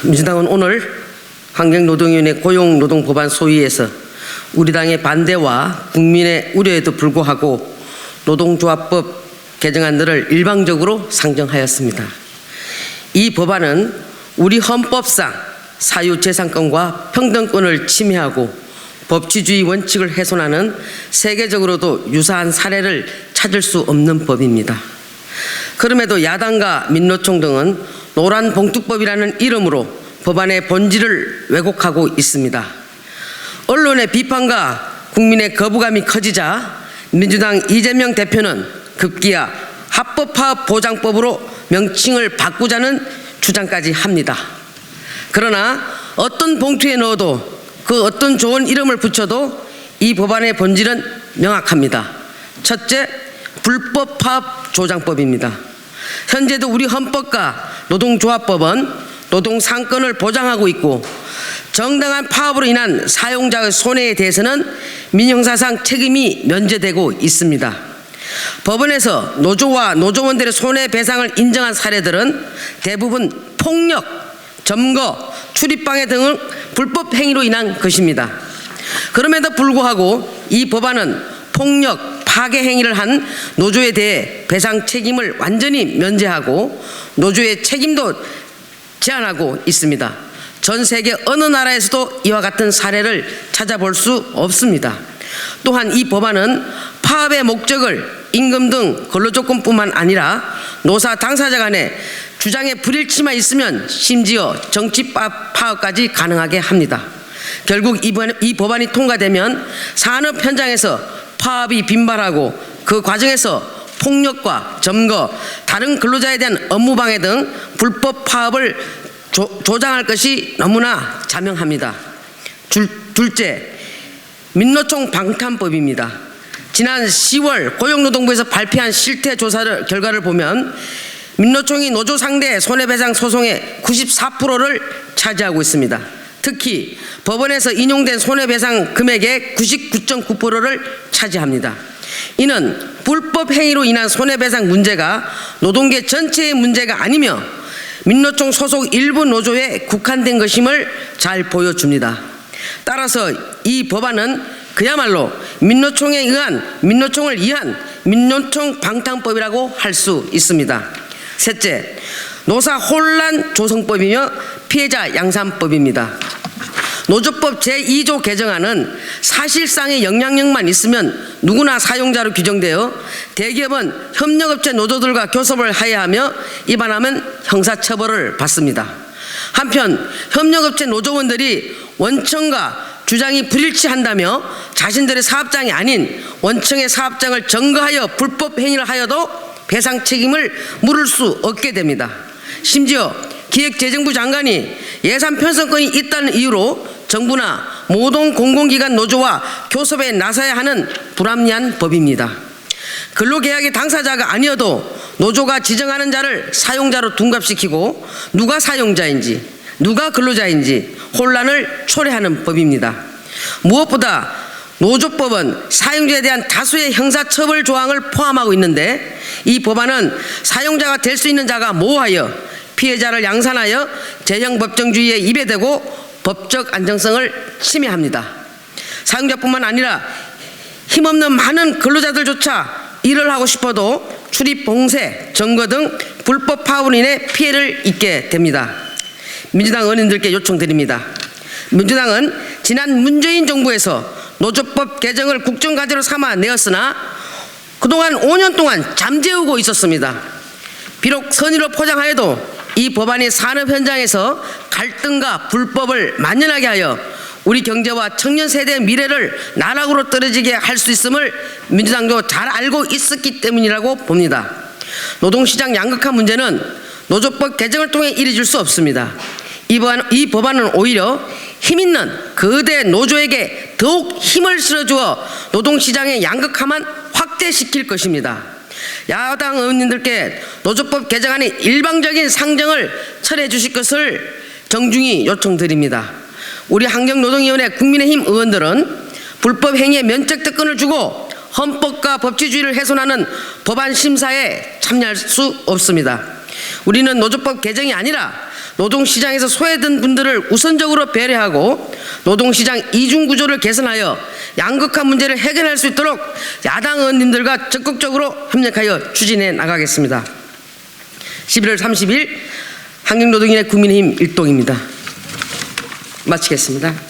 민주당은 오늘 환경노동위원회 고용노동법안 소위에서 우리 당의 반대와 국민의 우려에도 불구하고 노동조합법 개정안들을 일방적으로 상정하였습니다. 이 법안은 우리 헌법상 사유재산권과 평등권을 침해하고 법치주의 원칙을 훼손하는 세계적으로도 유사한 사례를 찾을 수 없는 법입니다. 그럼에도 야당과 민노총 등은 노란봉투법이라는 이름으로 법안의 본질을 왜곡하고 있습니다. 언론의 비판과 국민의 거부감이 커지자 민주당 이재명 대표는 급기야 합법화보장법으로 명칭을 바꾸자는 주장까지 합니다. 그러나 어떤 봉투에 넣어도 그 어떤 좋은 이름을 붙여도 이 법안의 본질은 명확합니다. 첫째, 불법 파업 조장법입니다. 현재도 우리 헌법과 노동조합법은 노동상권을 보장하고 있고 정당한 파업으로 인한 사용자의 손해에 대해서는 민형사상 책임이 면제되고 있습니다. 법원에서 노조와 노조원들의 손해배상을 인정한 사례들은 대부분 폭력, 점거, 출입방해 등의 불법 행위로 인한 것입니다. 그럼에도 불구하고 이 법안은 폭력, 파괴 행위를 한 노조에 대해 배상 책임을 완전히 면제하고 노조의 책임도 제한하고 있습니다. 전 세계 어느 나라에서도 이와 같은 사례를 찾아볼 수 없습니다. 또한 이 법안은 파업의 목적을 임금 등 근로조건뿐만 아니라 노사 당사자 간에 주장에 불일치만 있으면 심지어 정치 파업까지 가능하게 합니다. 결국 이 법안이 통과되면 산업 현장에서 파업이 빈발하고 그 과정에서 폭력과 점거, 다른 근로자에 대한 업무방해 등 불법 파업을 조장할 것이 너무나 자명합니다. 둘째, 민노총 방탄법입니다. 지난 10월 고용노동부에서 발표한 실태조사 결과를 보면 민노총이 노조 상대 손해배상 소송의 94%를 차지하고 있습니다. 특히 법원에서 인용된 손해배상 금액의 99.9%를 차지합니다. 이는 불법 행위로 인한 손해배상 문제가 노동계 전체의 문제가 아니며 민노총 소속 일부 노조에 국한된 것임을 잘 보여줍니다. 따라서 이 법안은 그야말로 민노총을 위한 민노총 방탄법이라고 할 수 있습니다. 셋째, 노사 혼란 조성법이며 피해자 양산법입니다. 노조법 제2조 개정안은 사실상의 영향력만 있으면 누구나 사용자로 규정되어 대기업은 협력업체 노조들과 교섭을 해야 하며 위반하면 형사처벌을 받습니다. 한편 협력업체 노조원들이 원청과 주장이 불일치한다며 자신들의 사업장이 아닌 원청의 사업장을 점거하여 불법 행위를 하여도 배상 책임을 물을 수 없게 됩니다. 심지어 기획재정부 장관이 예산 편성권이 있다는 이유로 정부나 모든 공공기관 노조와 교섭에 나서야 하는 불합리한 법입니다. 근로계약의 당사자가 아니어도 노조가 지정하는 자를 사용자로 둔갑시키고 누가 사용자인지 누가 근로자인지 혼란을 초래하는 법입니다. 무엇보다 노조법은 사용자에 대한 다수의 형사처벌 조항을 포함하고 있는데 이 법안은 사용자가 될 수 있는 자가 모호하여 피해자를 양산하여 재형법정주의에 입에 대고 법적 안정성을 침해합니다. 사용자뿐만 아니라 힘없는 많은 근로자들조차 일을 하고 싶어도 출입 봉쇄, 점거 등 불법 파업으로 인해 피해를 입게 됩니다. 민주당 의원님들께 요청드립니다. 민주당은 지난 문재인 정부에서 노조법 개정을 국정과제로 삼아 내었으나 그동안 5년 동안 잠재우고 있었습니다. 비록 선의로 포장하여도 이 법안이 산업 현장에서 갈등과 불법을 만연하게 하여 우리 경제와 청년 세대의 미래를 나락으로 떨어지게 할 수 있음을 민주당도 잘 알고 있었기 때문이라고 봅니다. 노동시장 양극화 문제는 노조법 개정을 통해 이뤄질 수 없습니다. 이 법안은 오히려 힘있는 거대 노조에게 더욱 힘을 실어주어 노동시장의 양극화만 확대시킬 것입니다. 야당 의원님들께 노조법 개정안의 일방적인 상정을 철회해 주실 것을 정중히 요청드립니다. 우리 환경노동위원회 국민의힘 의원들은 불법 행위에 면책 특권을 주고 헌법과 법치주의를 훼손하는 법안 심사에 참여할 수 없습니다. 우리는 노조법 개정이 아니라 노동시장에서 소외된 분들을 우선적으로 배려하고 노동시장 이중구조를 개선하여 양극화 문제를 해결할 수 있도록 야당 의원님들과 적극적으로 협력하여 추진해 나가겠습니다. 11월 30일 한국노동인의 국민의힘 일동입니다. 마치겠습니다.